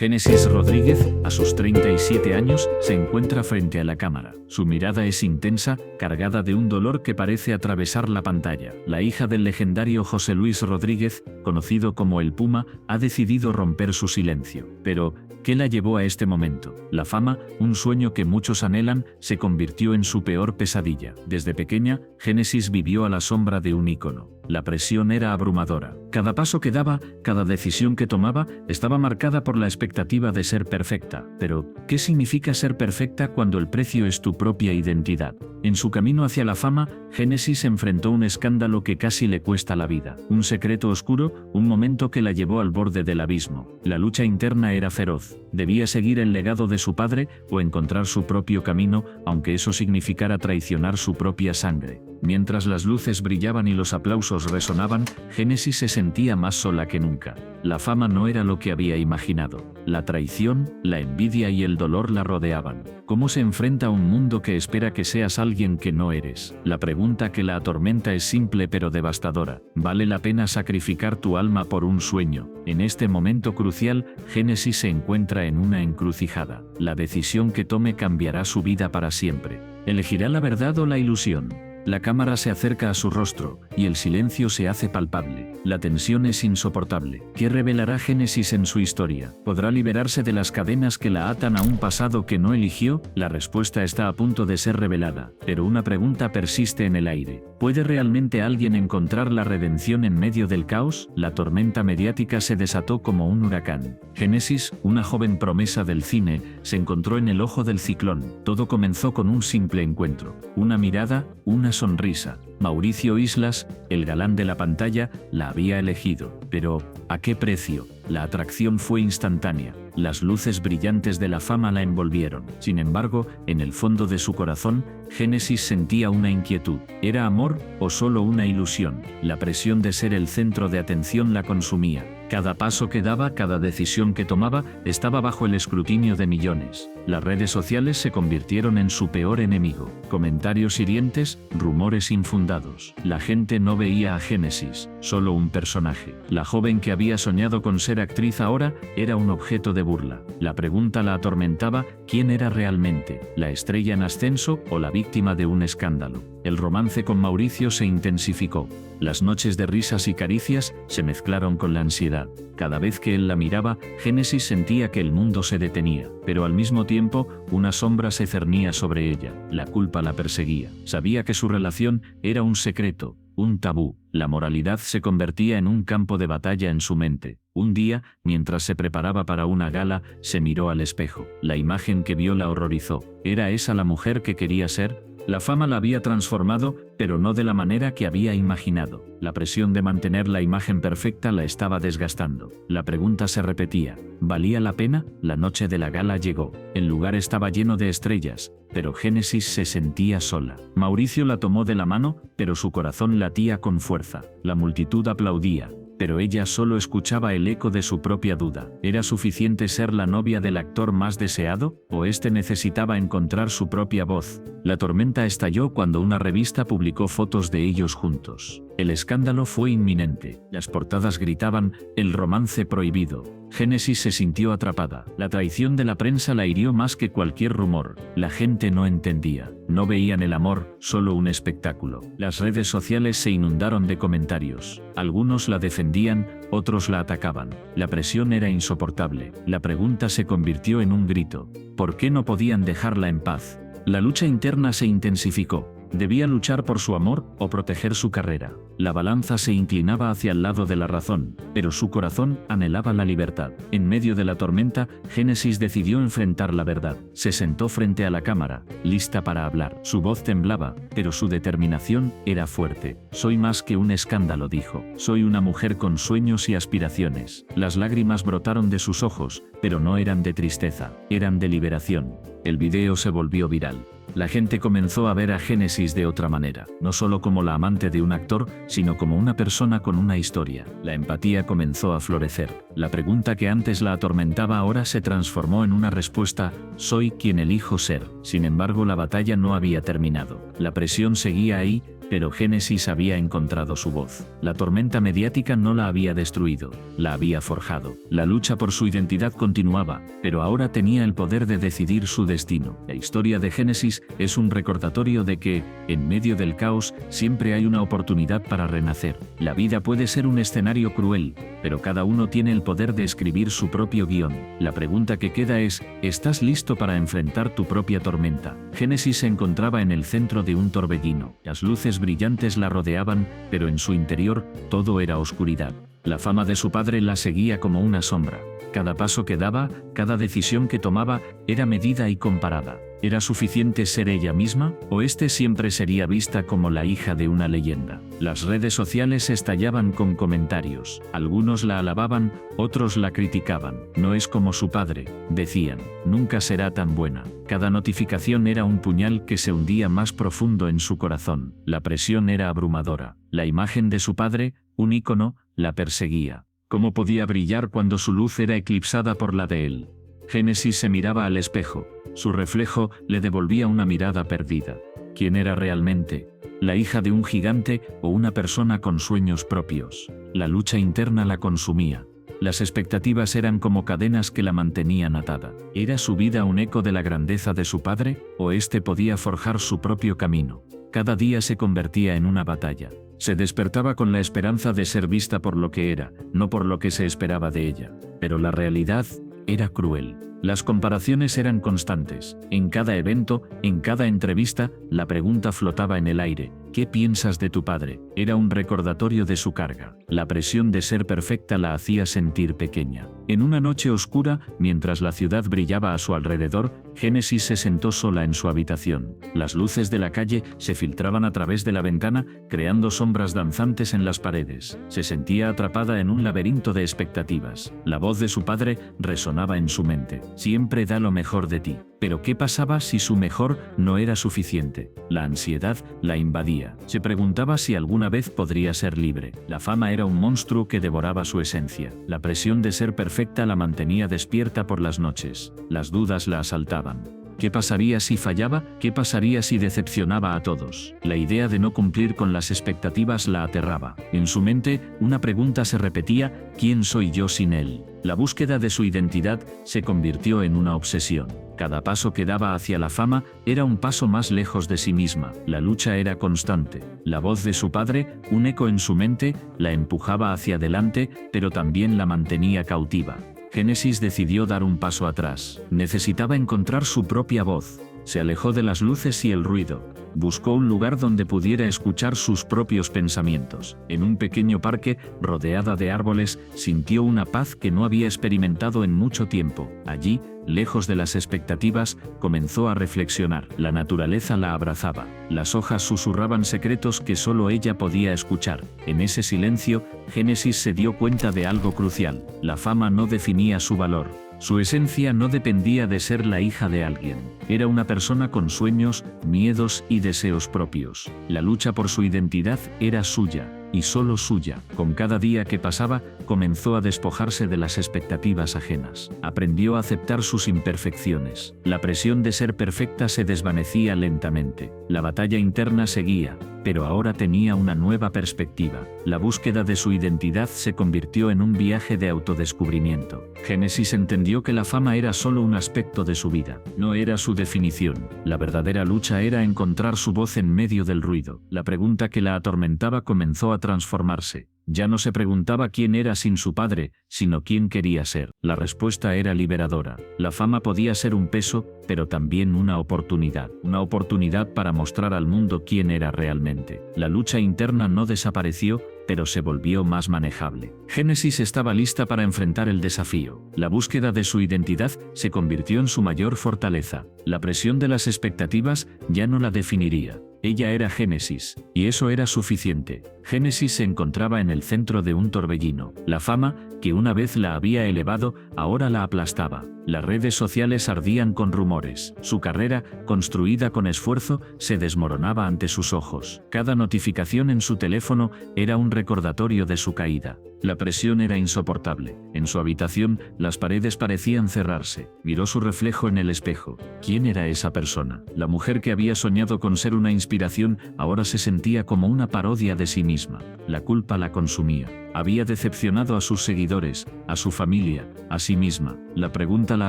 Génesis Rodríguez, a sus 37 años, se encuentra frente a la cámara. Su mirada es intensa, cargada de un dolor que parece atravesar la pantalla. La hija del legendario José Luis Rodríguez, conocido como El Puma, ha decidido romper su silencio. Pero, ¿qué la llevó a este momento? La fama, un sueño que muchos anhelan, se convirtió en su peor pesadilla. Desde pequeña, Génesis vivió a la sombra de un ícono. La presión era abrumadora. Cada paso que daba, cada decisión que tomaba, estaba marcada por la expectativa de ser perfecta. Pero, ¿qué significa ser perfecta cuando el precio es tu propia identidad? En su camino hacia la fama, Génesis enfrentó un escándalo que casi le cuesta la vida. Un secreto oscuro, un momento que la llevó al borde del abismo. La lucha interna era feroz. Debía seguir el legado de su padre o encontrar su propio camino, aunque eso significara traicionar su propia sangre. Mientras las luces brillaban y los aplausos resonaban, Génesis se sentía más sola que nunca. La fama no era lo que había imaginado. La traición, la envidia y el dolor la rodeaban. ¿Cómo se enfrenta a un mundo que espera que seas alguien que no eres? La pregunta que la atormenta es simple pero devastadora. ¿Vale la pena sacrificar tu alma por un sueño? En este momento crucial, Génesis se encuentra en una encrucijada. La decisión que tome cambiará su vida para siempre. ¿Elegirá la verdad o la ilusión? La cámara se acerca a su rostro, y el silencio se hace palpable. La tensión es insoportable. ¿Qué revelará Génesis en su historia? ¿Podrá liberarse de las cadenas que la atan a un pasado que no eligió? La respuesta está a punto de ser revelada, pero una pregunta persiste en el aire. ¿Puede realmente alguien encontrar la redención en medio del caos? La tormenta mediática se desató como un huracán. Génesis, una joven promesa del cine, se encontró en el ojo del ciclón. Todo comenzó con un simple encuentro. Una mirada, una sonrisa. Mauricio Islas, el galán de la pantalla, la había elegido. Pero, ¿a qué precio? La atracción fue instantánea. Las luces brillantes de la fama la envolvieron. Sin embargo, en el fondo de su corazón, Génesis sentía una inquietud. ¿Era amor o solo una ilusión? La presión de ser el centro de atención la consumía. Cada paso que daba, cada decisión que tomaba, estaba bajo el escrutinio de millones. Las redes sociales se convirtieron en su peor enemigo. Comentarios hirientes, rumores infundados. La gente no veía a Génesis, solo un personaje. La joven que había soñado con ser actriz ahora era un objeto de burla. La pregunta la atormentaba: ¿quién era realmente? ¿La estrella en ascenso o la víctima de un escándalo? El romance con Mauricio se intensificó. Las noches de risas y caricias se mezclaron con la ansiedad. Cada vez que él la miraba, Génesis sentía que el mundo se detenía, pero al mismo tiempo, una sombra se cernía sobre ella. La culpa la perseguía. Sabía que su relación era un secreto, un tabú. La moralidad se convertía en un campo de batalla en su mente. Un día, mientras se preparaba para una gala, se miró al espejo. La imagen que vio la horrorizó. ¿Era esa la mujer que quería ser? La fama la había transformado, pero no de la manera que había imaginado. La presión de mantener la imagen perfecta la estaba desgastando. La pregunta se repetía: ¿valía la pena? La noche de la gala llegó. El lugar estaba lleno de estrellas, pero Génesis se sentía sola. Mauricio la tomó de la mano, pero su corazón latía con fuerza. La multitud aplaudía, pero ella solo escuchaba el eco de su propia duda. ¿Era suficiente ser la novia del actor más deseado? ¿O este necesitaba encontrar su propia voz? La tormenta estalló cuando una revista publicó fotos de ellos juntos. El escándalo fue inminente. Las portadas gritaban: el romance prohibido. Génesis se sintió atrapada. La traición de la prensa la hirió más que cualquier rumor. La gente no entendía. No veían el amor, solo un espectáculo. Las redes sociales se inundaron de comentarios. Algunos la defendían, otros la atacaban. La presión era insoportable. La pregunta se convirtió en un grito: ¿por qué no podían dejarla en paz? La lucha interna se intensificó. ¿Debía luchar por su amor o proteger su carrera? La balanza se inclinaba hacia el lado de la razón, pero su corazón anhelaba la libertad. En medio de la tormenta, Génesis decidió enfrentar la verdad. Se sentó frente a la cámara, lista para hablar. Su voz temblaba, pero su determinación era fuerte. «Soy más que un escándalo», dijo. «Soy una mujer con sueños y aspiraciones». Las lágrimas brotaron de sus ojos, pero no eran de tristeza, eran de liberación. El video se volvió viral. La gente comenzó a ver a Génesis de otra manera, no solo como la amante de un actor, sino como una persona con una historia. La empatía comenzó a florecer. La pregunta que antes la atormentaba ahora se transformó en una respuesta: soy quien elijo ser. Sin embargo, la batalla no había terminado. La presión seguía ahí, Pero Génesis había encontrado su voz. La tormenta mediática no la había destruido, la había forjado. La lucha por su identidad continuaba, pero ahora tenía el poder de decidir su destino. La historia de Génesis es un recordatorio de que, en medio del caos, siempre hay una oportunidad para renacer. La vida puede ser un escenario cruel, pero cada uno tiene el poder de escribir su propio guión. La pregunta que queda es, ¿estás listo para enfrentar tu propia tormenta? Génesis se encontraba en el centro de un torbellino. Las luces brillantes la rodeaban, pero en su interior, todo era oscuridad. La fama de su padre la seguía como una sombra. Cada paso que daba, cada decisión que tomaba, era medida y comparada. ¿Era suficiente ser ella misma? ¿O siempre sería vista como la hija de una leyenda? Las redes sociales estallaban con comentarios. Algunos la alababan, otros la criticaban. No es como su padre, decían. Nunca será tan buena. Cada notificación era un puñal que se hundía más profundo en su corazón. La presión era abrumadora. La imagen de su padre, un ícono, la perseguía. ¿Cómo podía brillar cuando su luz era eclipsada por la de él? Génesis se miraba al espejo. Su reflejo le devolvía una mirada perdida. ¿Quién era realmente? ¿La hija de un gigante o una persona con sueños propios? La lucha interna la consumía. Las expectativas eran como cadenas que la mantenían atada. ¿Era su vida un eco de la grandeza de su padre? ¿O podía forjar su propio camino? Cada día se convertía en una batalla. Se despertaba con la esperanza de ser vista por lo que era, no por lo que se esperaba de ella. Pero la realidad era cruel. Las comparaciones eran constantes. En cada evento, en cada entrevista, la pregunta flotaba en el aire. ¿Qué piensas de tu padre? Era un recordatorio de su carga. La presión de ser perfecta la hacía sentir pequeña. En una noche oscura, mientras la ciudad brillaba a su alrededor, Génesis se sentó sola en su habitación. Las luces de la calle se filtraban a través de la ventana, creando sombras danzantes en las paredes. Se sentía atrapada en un laberinto de expectativas. La voz de su padre resonaba en su mente. Siempre da lo mejor de ti. Pero ¿qué pasaba si su mejor no era suficiente? La ansiedad la invadía. Se preguntaba si alguna vez podría ser libre. La fama era un monstruo que devoraba su esencia. La presión de ser perfecta la mantenía despierta por las noches. Las dudas la asaltaban. ¿Qué pasaría si fallaba? ¿Qué pasaría si decepcionaba a todos? La idea de no cumplir con las expectativas la aterraba. En su mente, una pregunta se repetía: ¿quién soy yo sin él? La búsqueda de su identidad se convirtió en una obsesión. Cada paso que daba hacia la fama era un paso más lejos de sí misma. La lucha era constante. La voz de su padre, un eco en su mente, la empujaba hacia adelante, pero también la mantenía cautiva. Génesis decidió dar un paso atrás. Necesitaba encontrar su propia voz. Se alejó de las luces y el ruido. Buscó un lugar donde pudiera escuchar sus propios pensamientos. En un pequeño parque, rodeada de árboles, sintió una paz que no había experimentado en mucho tiempo. Allí, lejos de las expectativas, comenzó a reflexionar. La naturaleza la abrazaba. Las hojas susurraban secretos que solo ella podía escuchar. En ese silencio, Génesis se dio cuenta de algo crucial. La fama no definía su valor. Su esencia no dependía de ser la hija de alguien. Era una persona con sueños, miedos y deseos propios. La lucha por su identidad era suya, y solo suya. Con cada día que pasaba, comenzó a despojarse de las expectativas ajenas. Aprendió a aceptar sus imperfecciones. La presión de ser perfecta se desvanecía lentamente. La batalla interna seguía, pero ahora tenía una nueva perspectiva. La búsqueda de su identidad se convirtió en un viaje de autodescubrimiento. Génesis entendió que la fama era solo un aspecto de su vida, no era su definición. La verdadera lucha era encontrar su voz en medio del ruido. La pregunta que la atormentaba comenzó a transformarse. Ya no se preguntaba quién era sin su padre, sino quién quería ser. La respuesta era liberadora. La fama podía ser un peso, pero también una oportunidad. Una oportunidad para mostrar al mundo quién era realmente. La lucha interna no desapareció, pero se volvió más manejable. Génesis estaba lista para enfrentar el desafío. La búsqueda de su identidad se convirtió en su mayor fortaleza. La presión de las expectativas ya no la definiría. Ella era Génesis, y eso era suficiente. Génesis se encontraba en el centro de un torbellino. La fama, que una vez la había elevado, ahora la aplastaba. Las redes sociales ardían con rumores. Su carrera, construida con esfuerzo, se desmoronaba ante sus ojos. Cada notificación en su teléfono era un recordatorio de su caída. La presión era insoportable. En su habitación, las paredes parecían cerrarse. Miró su reflejo en el espejo. ¿Quién era esa persona? La mujer que había soñado con ser una inspiración ahora se sentía como una parodia de sí misma. La culpa la consumía. Había decepcionado a sus seguidores, a su familia, a sí misma. La pregunta la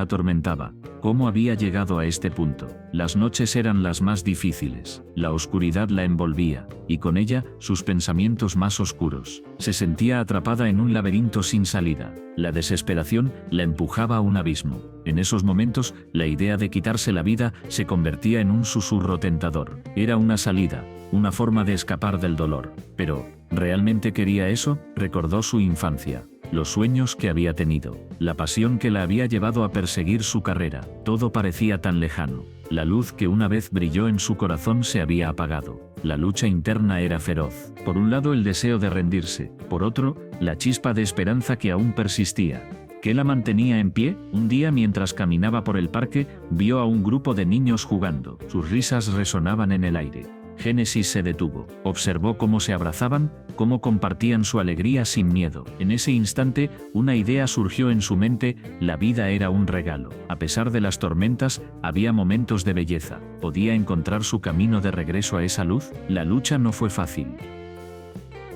atormentaba. ¿Cómo había llegado a este punto? Las noches eran las más difíciles. La oscuridad la envolvía, y con ella, sus pensamientos más oscuros. Se sentía atrapada en un laberinto sin salida. La desesperación la empujaba a un abismo. En esos momentos, la idea de quitarse la vida se convertía en un susurro tentador. Era una salida, una forma de escapar del dolor. Pero, ¿realmente quería eso? Recordó su infancia, los sueños que había tenido, la pasión que la había llevado a perseguir su carrera. Todo parecía tan lejano. La luz que una vez brilló en su corazón se había apagado. La lucha interna era feroz. Por un lado el deseo de rendirse, por otro, la chispa de esperanza que aún persistía. ¿Qué la mantenía en pie? Un día mientras caminaba por el parque, vio a un grupo de niños jugando. Sus risas resonaban en el aire. Génesis se detuvo. Observó cómo se abrazaban, cómo compartían su alegría sin miedo. En ese instante, una idea surgió en su mente: la vida era un regalo. A pesar de las tormentas, había momentos de belleza. ¿Podía encontrar su camino de regreso a esa luz? La lucha no fue fácil.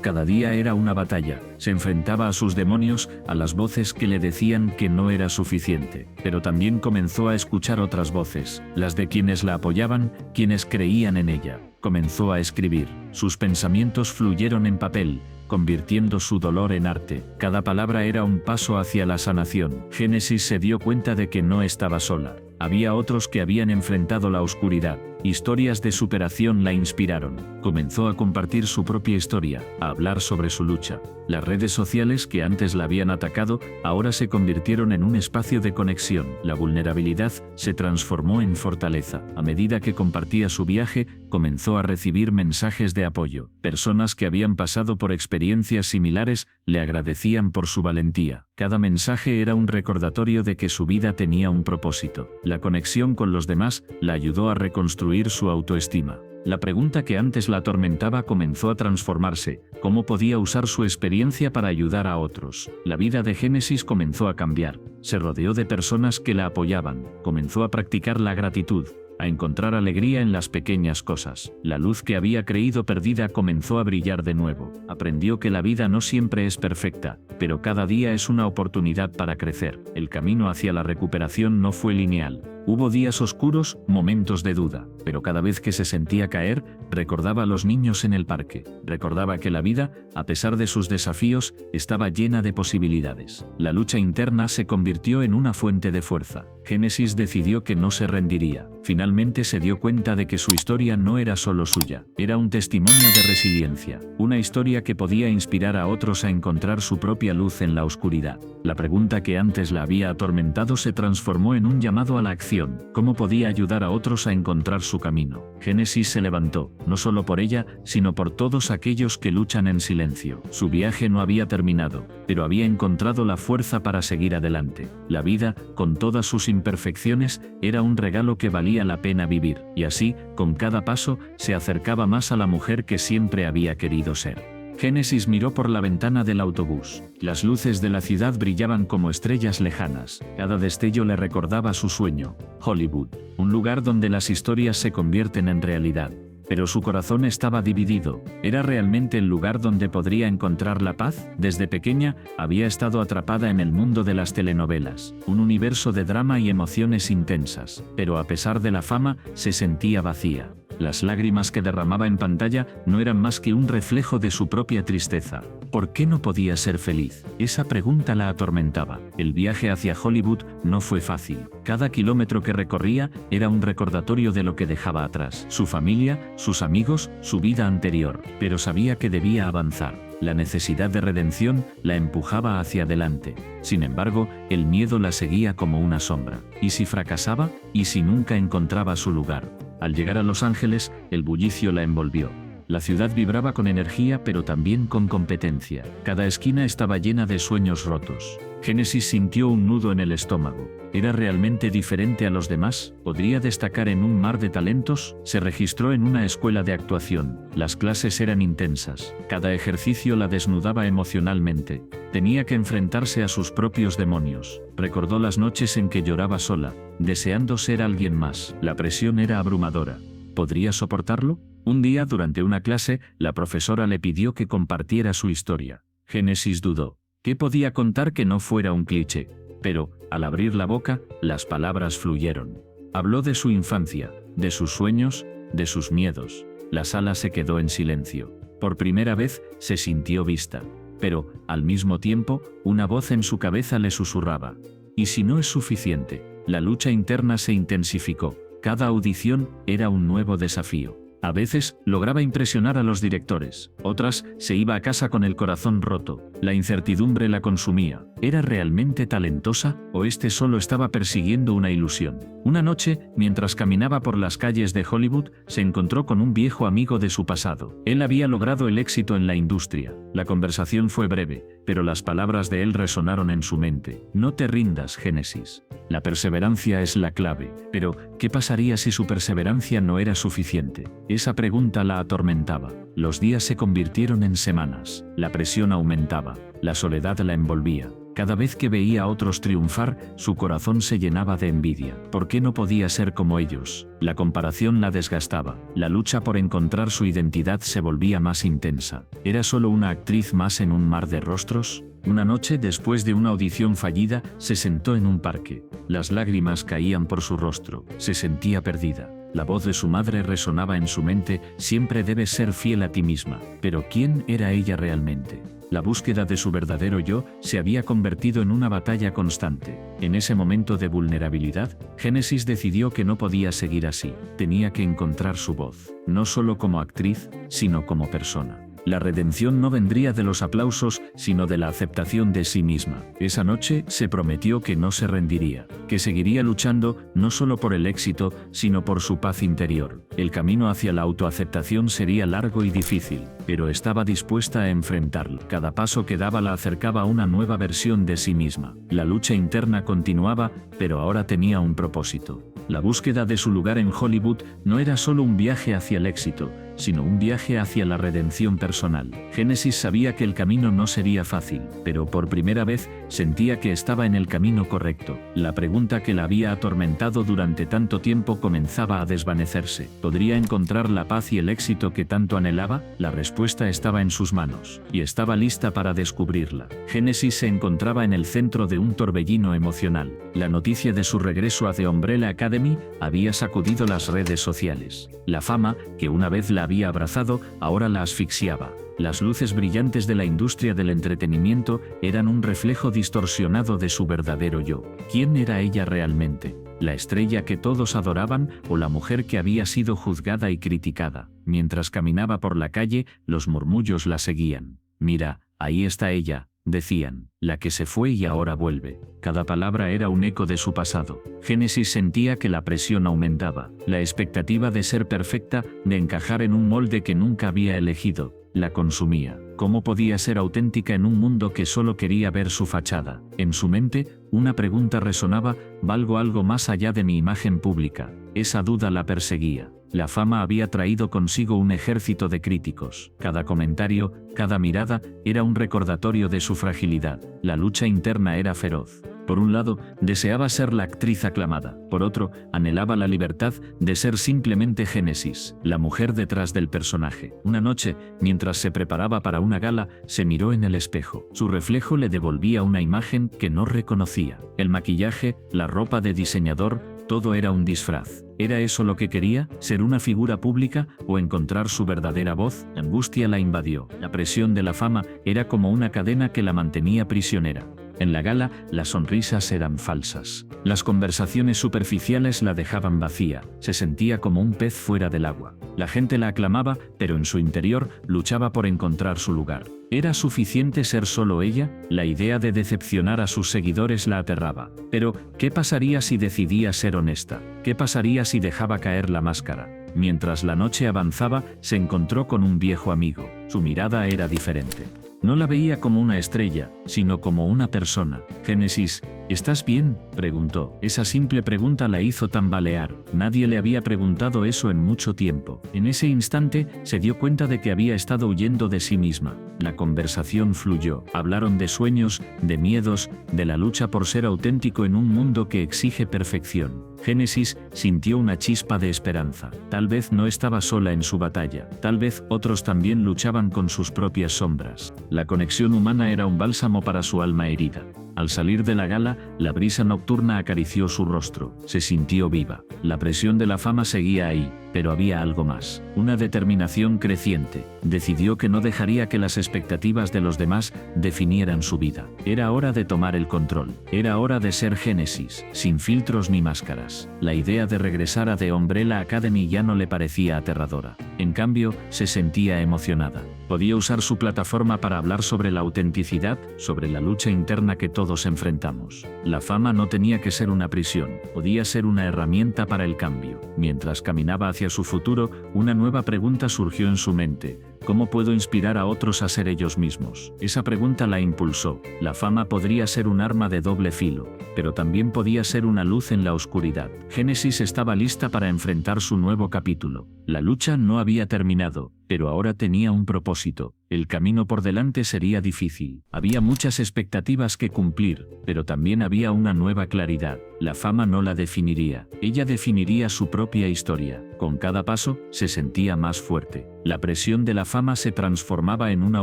Cada día era una batalla. Se enfrentaba a sus demonios, a las voces que le decían que no era suficiente. Pero también comenzó a escuchar otras voces, las de quienes la apoyaban, quienes creían en ella. Comenzó a escribir. Sus pensamientos fluyeron en papel, convirtiendo su dolor en arte. Cada palabra era un paso hacia la sanación. Génesis se dio cuenta de que no estaba sola. Había otros que habían enfrentado la oscuridad. Historias de superación la inspiraron. Comenzó a compartir su propia historia, a hablar sobre su lucha. Las redes sociales que antes la habían atacado, ahora se convirtieron en un espacio de conexión. La vulnerabilidad se transformó en fortaleza. A medida que compartía su viaje, comenzó a recibir mensajes de apoyo. Personas que habían pasado por experiencias similares le agradecían por su valentía. Cada mensaje era un recordatorio de que su vida tenía un propósito. La conexión con los demás la ayudó a reconstruir su autoestima. La pregunta que antes la atormentaba comenzó a transformarse: ¿cómo podía usar su experiencia para ayudar a otros? La vida de Génesis comenzó a cambiar. Se rodeó de personas que la apoyaban. Comenzó a practicar la gratitud, a encontrar alegría en las pequeñas cosas. La luz que había creído perdida comenzó a brillar de nuevo. Aprendió que la vida no siempre es perfecta, pero cada día es una oportunidad para crecer. El camino hacia la recuperación no fue lineal. Hubo días oscuros, momentos de duda, pero cada vez que se sentía caer, recordaba a los niños en el parque. Recordaba que la vida, a pesar de sus desafíos, estaba llena de posibilidades. La lucha interna se convirtió en una fuente de fuerza. Génesis decidió que no se rendiría. Finalmente se dio cuenta de que su historia no era solo suya, era un testimonio de resiliencia, una historia que podía inspirar a otros a encontrar su propia luz en la oscuridad. La pregunta que antes la había atormentado se transformó en un llamado a la acción. ¿Cómo podía ayudar a otros a encontrar su camino? Génesis se levantó, no solo por ella, sino por todos aquellos que luchan en silencio. Su viaje no había terminado, pero había encontrado la fuerza para seguir adelante. La vida, con todas sus imperfecciones, era un regalo que valía la pena vivir, y así, con cada paso, se acercaba más a la mujer que siempre había querido ser. Génesis miró por la ventana del autobús. Las luces de la ciudad brillaban como estrellas lejanas. Cada destello le recordaba su sueño: Hollywood, un lugar donde las historias se convierten en realidad. Pero su corazón estaba dividido. ¿Era realmente el lugar donde podría encontrar la paz? Desde pequeña, había estado atrapada en el mundo de las telenovelas, un universo de drama y emociones intensas. Pero a pesar de la fama, se sentía vacía. Las lágrimas que derramaba en pantalla no eran más que un reflejo de su propia tristeza. ¿Por qué no podía ser feliz? Esa pregunta la atormentaba. El viaje hacia Hollywood no fue fácil. Cada kilómetro que recorría era un recordatorio de lo que dejaba atrás: su familia, sus amigos, su vida anterior. Pero sabía que debía avanzar. La necesidad de redención la empujaba hacia adelante. Sin embargo, el miedo la seguía como una sombra. ¿Y si fracasaba? ¿Y si nunca encontraba su lugar? Al llegar a Los Ángeles, el bullicio la envolvió. La ciudad vibraba con energía pero también con competencia. Cada esquina estaba llena de sueños rotos. Génesis sintió un nudo en el estómago. ¿Era realmente diferente a los demás? ¿Podría destacar en un mar de talentos? Se registró en una escuela de actuación. Las clases eran intensas. Cada ejercicio la desnudaba emocionalmente. Tenía que enfrentarse a sus propios demonios. Recordó las noches en que lloraba sola, deseando ser alguien más. La presión era abrumadora. ¿Podría soportarlo? Un día, durante una clase, la profesora le pidió que compartiera su historia. Génesis dudó. ¿Qué podía contar que no fuera un cliché? Pero, al abrir la boca, las palabras fluyeron. Habló de su infancia, de sus sueños, de sus miedos. La sala se quedó en silencio. Por primera vez, se sintió vista. Pero, al mismo tiempo, una voz en su cabeza le susurraba. ¿Y si no es suficiente? La lucha interna se intensificó. Cada audición era un nuevo desafío. A veces, lograba impresionar a los directores. Otras, se iba a casa con el corazón roto. La incertidumbre la consumía. ¿Era realmente talentosa o este solo estaba persiguiendo una ilusión? Una noche, mientras caminaba por las calles de Hollywood, se encontró con un viejo amigo de su pasado. Él había logrado el éxito en la industria. La conversación fue breve, pero las palabras de él resonaron en su mente. No te rindas, Génesis. La perseverancia es la clave. Pero, ¿qué pasaría si su perseverancia no era suficiente? Esa pregunta la atormentaba. Los días se convirtieron en semanas. La presión aumentaba. La soledad la envolvía. Cada vez que veía a otros triunfar, su corazón se llenaba de envidia. ¿Por qué no podía ser como ellos? La comparación la desgastaba. La lucha por encontrar su identidad se volvía más intensa. ¿Era solo una actriz más en un mar de rostros? Una noche, después de una audición fallida, se sentó en un parque. Las lágrimas caían por su rostro. Se sentía perdida. La voz de su madre resonaba en su mente: siempre debes ser fiel a ti misma. Pero ¿quién era ella realmente? La búsqueda de su verdadero yo se había convertido en una batalla constante. En ese momento de vulnerabilidad, Génesis decidió que no podía seguir así. Tenía que encontrar su voz, no solo como actriz, sino como persona. La redención no vendría de los aplausos, sino de la aceptación de sí misma. Esa noche se prometió que no se rendiría, que seguiría luchando no solo por el éxito, sino por su paz interior. El camino hacia la autoaceptación sería largo y difícil, pero estaba dispuesta a enfrentarlo. Cada paso que daba la acercaba a una nueva versión de sí misma. La lucha interna continuaba, pero ahora tenía un propósito. La búsqueda de su lugar en Hollywood no era solo un viaje hacia el éxito, sino un viaje hacia la redención personal. Génesis sabía que el camino no sería fácil, pero por primera vez sentía que estaba en el camino correcto. La pregunta que la había atormentado durante tanto tiempo comenzaba a desvanecerse. ¿Podría encontrar la paz y el éxito que tanto anhelaba? La respuesta estaba en sus manos, y estaba lista para descubrirla. Génesis se encontraba en el centro de un torbellino emocional. La noticia de su regreso a The Umbrella Academy había sacudido las redes sociales. La fama, que una vez la había abrazado, ahora la asfixiaba. Las luces brillantes de la industria del entretenimiento eran un reflejo distorsionado de su verdadero yo. ¿Quién era ella realmente? ¿La estrella que todos adoraban o la mujer que había sido juzgada y criticada? Mientras caminaba por la calle, los murmullos la seguían. «Mira, ahí está ella», decían, «la que se fue y ahora vuelve». Cada palabra era un eco de su pasado. Génesis sentía que la presión aumentaba. La expectativa de ser perfecta, de encajar en un molde que nunca había elegido, la consumía. ¿Cómo podía ser auténtica en un mundo que solo quería ver su fachada? En su mente, una pregunta resonaba: ¿valgo algo más allá de mi imagen pública? Esa duda la perseguía. La fama había traído consigo un ejército de críticos. Cada comentario, cada mirada, era un recordatorio de su fragilidad. La lucha interna era feroz. Por un lado, deseaba ser la actriz aclamada. Por otro, anhelaba la libertad de ser simplemente Génesis, la mujer detrás del personaje. Una noche, mientras se preparaba para una gala, se miró en el espejo. Su reflejo le devolvía una imagen que no reconocía. El maquillaje, la ropa de diseñador, todo era un disfraz. ¿Era eso lo que quería? ¿Ser una figura pública o encontrar su verdadera voz? La angustia la invadió. La presión de la fama era como una cadena que la mantenía prisionera. En la gala, las sonrisas eran falsas. Las conversaciones superficiales la dejaban vacía. Se sentía como un pez fuera del agua. La gente la aclamaba, pero en su interior luchaba por encontrar su lugar. ¿Era suficiente ser solo ella? La idea de decepcionar a sus seguidores la aterraba. Pero, ¿qué pasaría si decidía ser honesta? ¿Qué pasaría si dejaba caer la máscara? Mientras la noche avanzaba, se encontró con un viejo amigo. Su mirada era diferente. No la veía como una estrella, sino como una persona. «Génesis, ¿estás bien?», preguntó. Esa simple pregunta la hizo tambalear. Nadie le había preguntado eso en mucho tiempo. En ese instante, se dio cuenta de que había estado huyendo de sí misma. La conversación fluyó. Hablaron de sueños, de miedos, de la lucha por ser auténtico en un mundo que exige perfección. Génesis sintió una chispa de esperanza. Tal vez no estaba sola en su batalla. Tal vez otros también luchaban con sus propias sombras. La conexión humana era un bálsamo para su alma herida. Al salir de la gala, la brisa nocturna acarició su rostro. Se sintió viva. La presión de la fama seguía ahí, pero había algo más. Una determinación creciente. Decidió que no dejaría que las expectativas de los demás definieran su vida. Era hora de tomar el control. Era hora de ser Génesis, sin filtros ni máscaras. La idea de regresar a The Umbrella Academy ya no le parecía aterradora. En cambio, se sentía emocionada. Podía usar su plataforma para hablar sobre la autenticidad, sobre la lucha interna que todos enfrentamos. La fama no tenía que ser una prisión, podía ser una herramienta para el cambio. Mientras caminaba hacia su futuro, una nueva pregunta surgió en su mente. ¿Cómo puedo inspirar a otros a ser ellos mismos? Esa pregunta la impulsó. La fama podría ser un arma de doble filo, pero también podía ser una luz en la oscuridad. Génesis estaba lista para enfrentar su nuevo capítulo. La lucha no había terminado, pero ahora tenía un propósito. El camino por delante sería difícil. Había muchas expectativas que cumplir, pero también había una nueva claridad. La fama no la definiría. Ella definiría su propia historia. Con cada paso, se sentía más fuerte. La presión de la fama se transformaba en una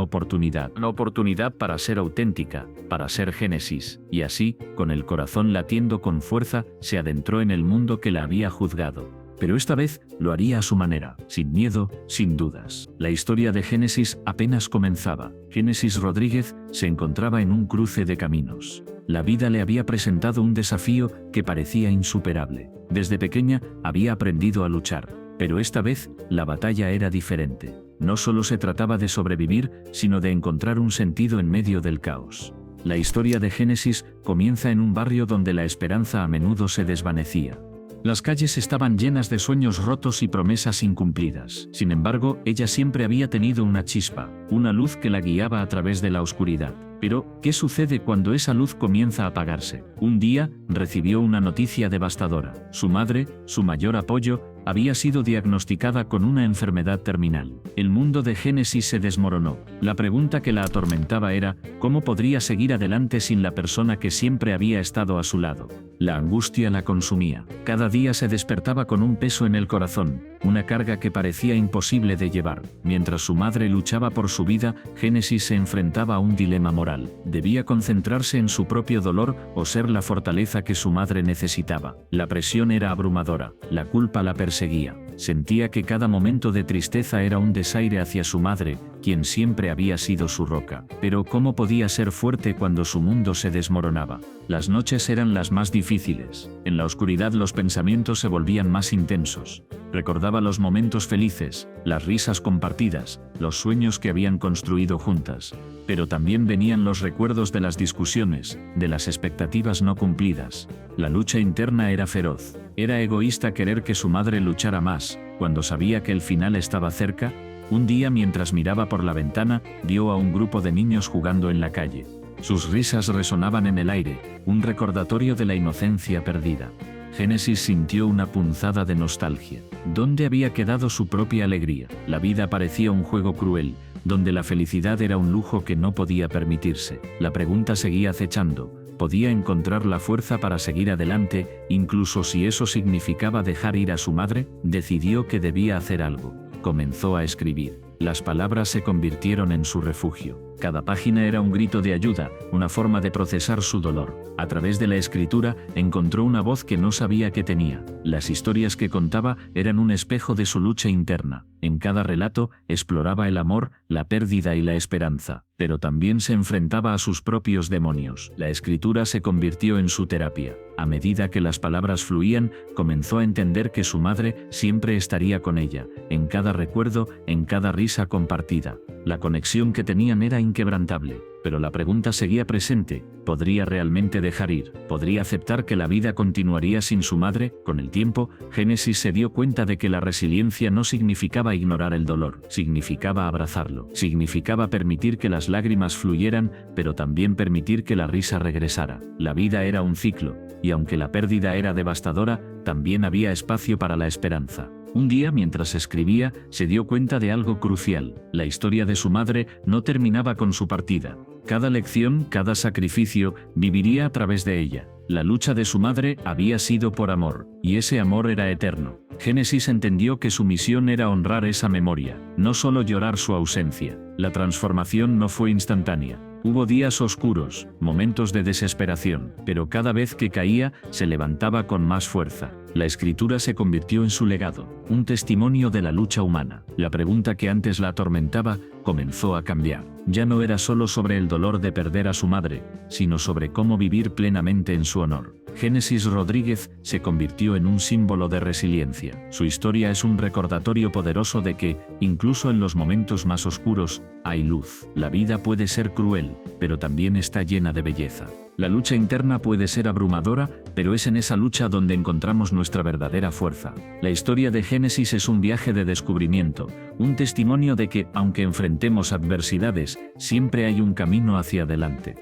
oportunidad para ser auténtica, para ser Génesis, y así, con el corazón latiendo con fuerza, se adentró en el mundo que la había juzgado. Pero esta vez lo haría a su manera, sin miedo, sin dudas. La historia de Génesis apenas comenzaba. Génesis Rodríguez se encontraba en un cruce de caminos. La vida le había presentado un desafío que parecía insuperable. Desde pequeña había aprendido a luchar, pero esta vez la batalla era diferente. No solo se trataba de sobrevivir, sino de encontrar un sentido en medio del caos. La historia de Génesis comienza en un barrio donde la esperanza a menudo se desvanecía. Las calles estaban llenas de sueños rotos y promesas incumplidas. Sin embargo, ella siempre había tenido una chispa, una luz que la guiaba a través de la oscuridad. Pero, ¿qué sucede cuando esa luz comienza a apagarse? Un día, recibió una noticia devastadora. Su madre, su mayor apoyo, había sido diagnosticada con una enfermedad terminal. El mundo de Génesis se desmoronó. La pregunta que la atormentaba era, ¿cómo podría seguir adelante sin la persona que siempre había estado a su lado? La angustia la consumía. Cada día se despertaba con un peso en el corazón, una carga que parecía imposible de llevar. Mientras su madre luchaba por su vida, Génesis se enfrentaba a un dilema moral. Debía concentrarse en su propio dolor o ser la fortaleza que su madre necesitaba. La presión era abrumadora, la culpa la perseguía. Sentía que cada momento de tristeza era un desaire hacia su madre, quien siempre había sido su roca. Pero ¿cómo podía ser fuerte cuando su mundo se desmoronaba? Las noches eran las más difíciles. En la oscuridad los pensamientos se volvían más intensos. Recordaba los momentos felices, las risas compartidas, los sueños que habían construido juntas. Pero también venían los recuerdos de las discusiones, de las expectativas no cumplidas. La lucha interna era feroz. Era egoísta querer que su madre luchara más. Cuando sabía que el final estaba cerca, un día mientras miraba por la ventana, vio a un grupo de niños jugando en la calle. Sus risas resonaban en el aire, un recordatorio de la inocencia perdida. Génesis sintió una punzada de nostalgia. ¿Dónde había quedado su propia alegría? La vida parecía un juego cruel, donde la felicidad era un lujo que no podía permitirse. La pregunta seguía acechando. ¿Podía encontrar la fuerza para seguir adelante, incluso si eso significaba dejar ir a su madre? Decidió que debía hacer algo. Comenzó a escribir. Las palabras se convirtieron en su refugio. Cada página era un grito de ayuda, una forma de procesar su dolor. A través de la escritura, encontró una voz que no sabía que tenía. Las historias que contaba eran un espejo de su lucha interna. En cada relato, exploraba el amor, la pérdida y la esperanza, pero también se enfrentaba a sus propios demonios. La escritura se convirtió en su terapia. A medida que las palabras fluían, comenzó a entender que su madre siempre estaría con ella, en cada recuerdo, en cada risa compartida. La conexión que tenían era inquebrantable, pero la pregunta seguía presente: ¿podría realmente dejar ir? ¿Podría aceptar que la vida continuaría sin su madre? Con el tiempo, Génesis se dio cuenta de que la resiliencia no significaba ignorar el dolor, significaba abrazarlo, significaba permitir que las lágrimas fluyeran, pero también permitir que la risa regresara. La vida era un ciclo, y aunque la pérdida era devastadora, también había espacio para la esperanza. Un día, mientras escribía, se dio cuenta de algo crucial: la historia de su madre no terminaba con su partida. Cada lección, cada sacrificio, viviría a través de ella. La lucha de su madre había sido por amor, y ese amor era eterno. Génesis entendió que su misión era honrar esa memoria, no solo llorar su ausencia. La transformación no fue instantánea. Hubo días oscuros, momentos de desesperación, pero cada vez que caía, se levantaba con más fuerza. La escritura se convirtió en su legado, un testimonio de la lucha humana. La pregunta que antes la atormentaba comenzó a cambiar. Ya no era solo sobre el dolor de perder a su madre, sino sobre cómo vivir plenamente en su honor. Génesis Rodríguez se convirtió en un símbolo de resiliencia. Su historia es un recordatorio poderoso de que, incluso en los momentos más oscuros, hay luz. La vida puede ser cruel, pero también está llena de belleza. La lucha interna puede ser abrumadora, pero es en esa lucha donde encontramos nuestra verdadera fuerza. La historia de Génesis es un viaje de descubrimiento, un testimonio de que, aunque enfrentemos adversidades, siempre hay un camino hacia adelante.